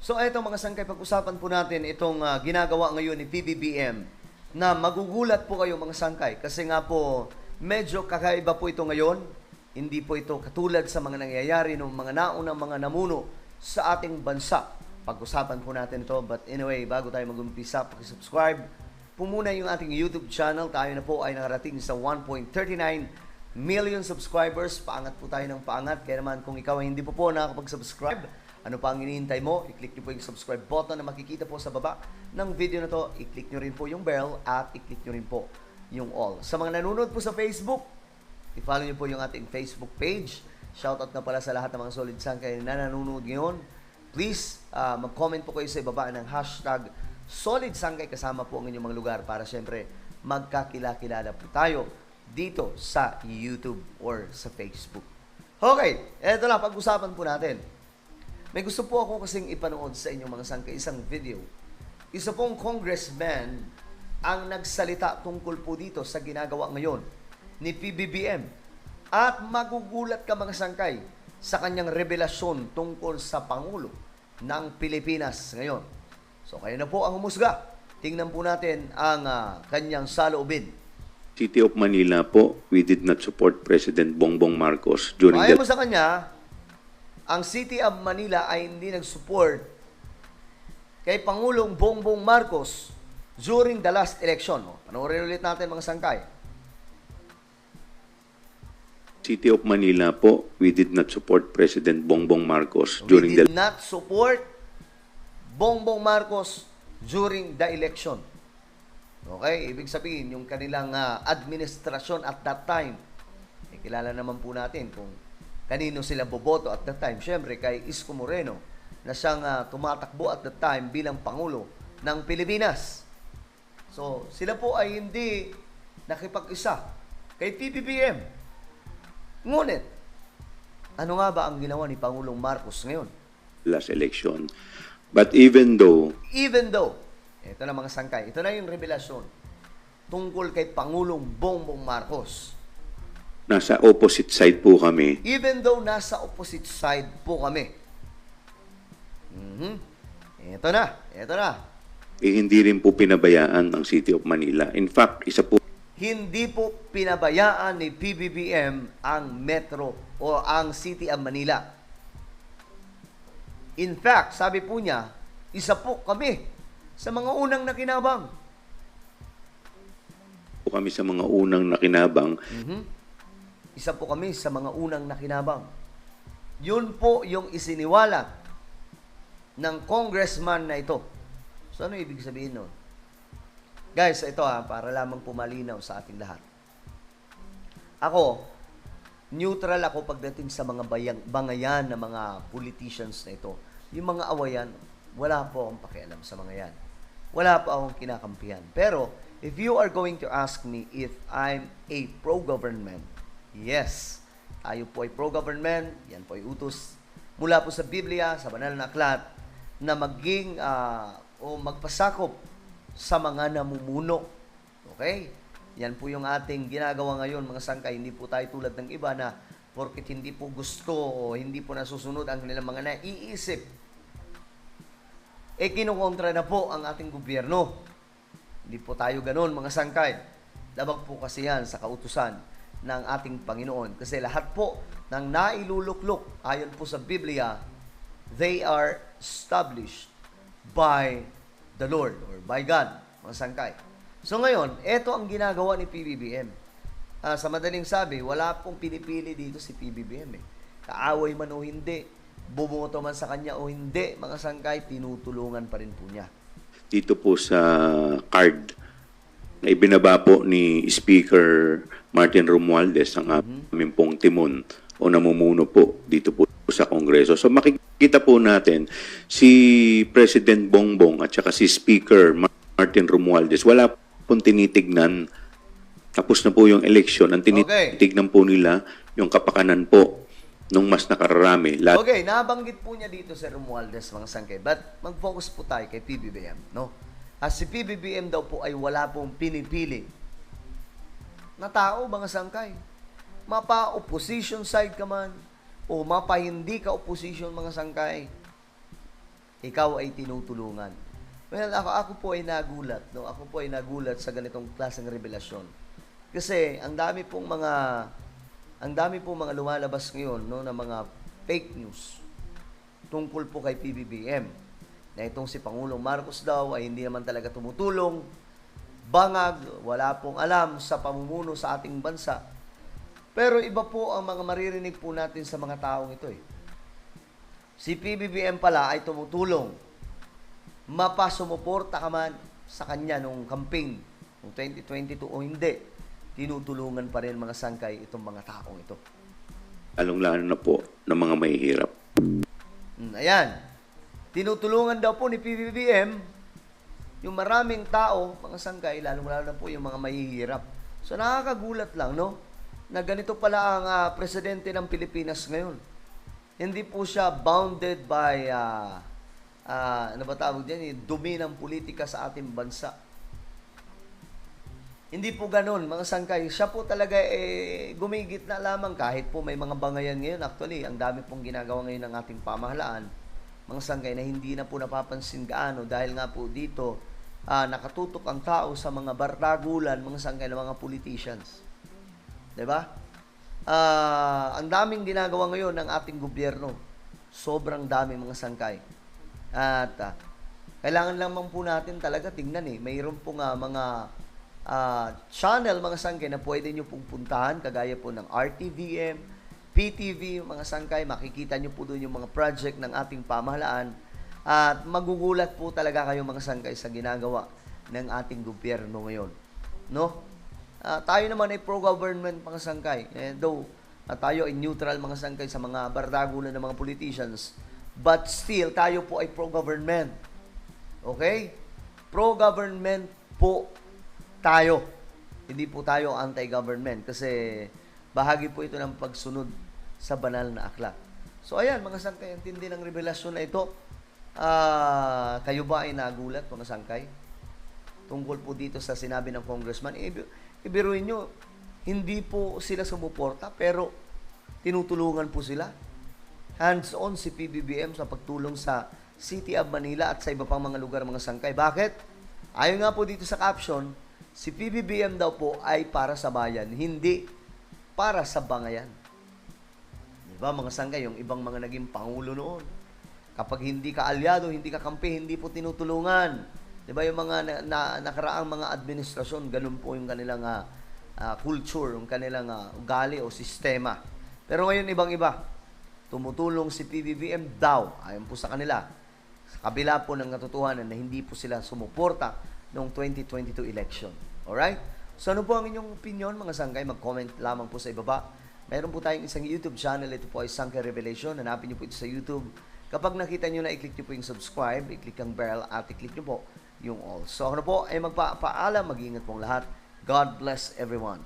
So eto mga sangkay, pag-usapan po natin itong ginagawa ngayon ni PBBM na magugulat po kayo mga sangkay kasi nga po medyo kakaiba po ito ngayon. Hindi po ito katulad sa mga nangyayari ng mga naunang mga namuno sa ating bansa. Pag-usapan po natin ito, but anyway, bago tayo mag-umpisa, pakisubscribe po muna yung ating YouTube channel. Tayo na po ay nakarating sa 1.39 million subscribers. Paangat po tayo ng paangat. Kaya naman kung ikaw ay hindi po nakakapag-subscribe, ano pa ang hinihintay mo? I-click nyo po yung subscribe button na makikita po sa baba ng video na to. I-click nyo rin po yung bell at i-click nyo rin po yung all. Sa mga nanonood po sa Facebook, i-follow nyo po yung ating Facebook page. Shoutout na pala sa lahat ng mga solid sangkay na nanonood ngayon. Please, mag-comment po kayo sa ibaba ng hashtag solid sangkay kasama po ang inyong mga lugar para syempre magkakilala po tayo dito sa YouTube or sa Facebook. Okay, eto na, pag-usapan po natin. May gusto po ako kasing ipanood sa inyong mga sangkay, isang video. Isa pong congressman ang nagsalita tungkol po dito sa ginagawa ngayon ni PBBM. At magugulat ka mga sangkay sa kanyang revelasyon tungkol sa Pangulo ng Pilipinas ngayon. So kayo na po ang humusga. Tingnan po natin ang kanyang saloobin. City of Manila po, we did not support President Bongbong Marcos during Ayon mo sa kanya, ang City of Manila ay hindi nag-support kay Pangulong Bongbong Marcos during the last election. Panoorin ulit natin mga sangkay. City of Manila po, we did not support President Bongbong Marcos We during the did not support Bongbong Marcos during the election. Okay? Ibig sabihin, yung kanilang administrasyon at that time, kilala naman po natin kung kanino sila boboto at that time. Siyempre, kay Isko Moreno na siyang tumatakbo at that time bilang Pangulo ng Pilipinas. So, sila po ay hindi nakipag-isa kay PBBM. Ngunit, ano nga ba ang ginawa ni Pangulong Marcos ngayon? last election. But even though Ito na mga sangkay, ito na yung revelasyon tungkol kay Pangulong Bongbong Marcos. nasa opposite side po kami, Even though nasa opposite side po kami. Ito na. hindi rin po pinabayaan ng City of Manila. In fact, isa po Hindi po pinabayaan ni PBBM ang Metro o ang City of Manila. In fact, sabi po niya, isa po kami sa mga unang nakinabang. kami sa mga unang nakinabang. Isa po kami sa mga unang nakinabang. Yun po yung isiniwala ng congressman na ito. So ano ibig sabihin nun? Guys, ito para lamang pumalinaw sa ating lahat. Ako, neutral ako pagdating sa mga bangayan na mga politicians na ito. Yung mga awayan, wala po akong pakialam sa mga yan. Wala po akong kinakampihan. Pero, if you are going to ask me if I'm a pro-government, yes, tayo po ay pro-government, yan po ay utos mula po sa Biblia, sa banal na aklat, na maging o magpasakop sa mga namumuno. Okay? Yan po yung ating ginagawa ngayon, mga sangkay. Hindi po tayo tulad ng iba na porket hindi po gusto o hindi po nasusunod ang kanilang mga naiisip, kinukontra na po ang ating gobyerno. Hindi po tayo ganun, mga sangkay. Labag po kasi yan sa kautusan ng ating Panginoon. Kasi lahat po ng nailuluklok, ayon po sa Biblia, they are established by the Lord or by God, mga sangkay. So ngayon, ito ang ginagawa ni PBBM. Sa madaling sabi, wala pong pinipili dito si PBBM. Kaaway man o hindi, bumoto man sa kanya o hindi, mga sangkay, tinutulungan pa rin po niya. Dito po sa card na ibinaba po ni Speaker Martin Romualdez ang aming pong timon o namumuno po dito po sa Kongreso. So makikita po natin si President Bongbong at saka si Speaker Martin Romualdez, wala pong tinitignan. Tapos na po yung election. Ang tinitignan po nila yung kapakanan po nung mas nakararami. Okay, nabanggit po niya dito si Romualdez, mga sangkay. But mag-focus po tayo kay PBBM, no? Si PBBM daw po ay wala pong pinipili na tao, mga sangkay. Mapa-opposition side ka man, o mapa hindi ka opposition, mga sangkay. ikaw ay tinutulungan. Well, ako po ay nagulat, no? Ako po ay nagulat sa ganitong klaseng revelasyon. Kasi ang dami pong mga lumalabas ngayon, no, na mga fake news tungkol po kay PBBM. Na itong si Pangulong Marcos daw ay hindi naman talaga tumutulong, bangag, wala pong alam sa pamumuno sa ating bansa. Pero iba po ang mga maririnig po natin sa mga taong ito eh. Si PBBM pala ay tumutulong. Mapasumuporta ka man sa kanya nung campaign, nung 2022 o hindi, tinutulungan pa rin mga sangkay itong mga taong ito. Lalong-lalo na po ng mga mahihirap. Ayan. Tinutulungan daw po ni PBBM yung maraming tao, mga sangkay, lalong-lalo na po yung mga mahihirap. So nakakagulat lang, no? Na ganito pala ang presidente ng Pilipinas ngayon. Hindi po siya bounded by, ano ba tawag dyan, dumi ng politika sa ating bansa. Hindi po ganun, mga sangkay. Siya po talaga gumigit na lamang kahit po may mga bangayan ngayon. Actually, ang dami pong ginagawa ngayon ng ating pamahalaan, mga sangkay, na hindi na po napapansin gaano dahil nga po dito nakatutok ang tao sa mga bardagulan, mga sangkay ng mga politicians. 'Di ba? Ang daming ginagawa ngayon ng ating gobyerno. Sobrang dami, mga sangkay. At kailangan lamang po natin talaga tingnan mayroon po nga mga channel, mga sangkay, na pwede nyo pong puntahan, kagaya po ng RTVM, PTV, mga sangkay, makikita nyo po doon yung mga project ng ating pamahalaan at magugulat po talaga kayo, mga sangkay, sa ginagawa ng ating gobyerno ngayon. No? Tayo naman ay pro-government, mga sangkay. Though tayo ay neutral, mga sangkay, sa mga bardagulan ng mga politicians, but still, tayo po ay pro-government. Okay? Pro-government po tayo. Hindi po tayo anti-government kasi bahagi po ito ng pagsunod sa banal na aklat. So ayan, mga sangkay, ang tindi ng revelasyon na ito. Kayo ba ay nagulat, mga sangkay? Tungkol po dito sa sinabi ng congressman. Ibiruin nyo, hindi po sila sumuporta pero tinutulungan po sila. Hands-on si PBBM sa pagtulong sa City of Manila at sa iba pang mga lugar, mga sangkay. Bakit? Ayon nga po dito sa caption, si PBBM daw po ay para sa bayan, hindi para sa bangayan. Diba, mga sangkay, yung ibang mga naging pangulo noon, kapag hindi ka alyado, hindi ka kampi, hindi po tinutulungan. Diba, yung mga nakaraang mga administrasyon, ganun po yung kanilang culture, yung kanilang ugali o sistema. Pero ngayon, ibang-iba. Tumutulong si PBBM daw, ayon po sa kanila, sa kabila po ng katotohanan na hindi po sila sumuporta noong 2022 election. Alright? So ano po ang inyong opinion, mga sangkay? Mag-comment lamang po sa ibaba. Meron po tayong isang YouTube channel. Ito po ay Sangkay Revelation. Hanapin niyo po ito sa YouTube. Kapag nakita niyo na, i-click niyo po yung subscribe, i-click ang bell, at i-click niyo po yung all. So ano po ay magpapaalam. Mag-iingat pong lahat. God bless everyone.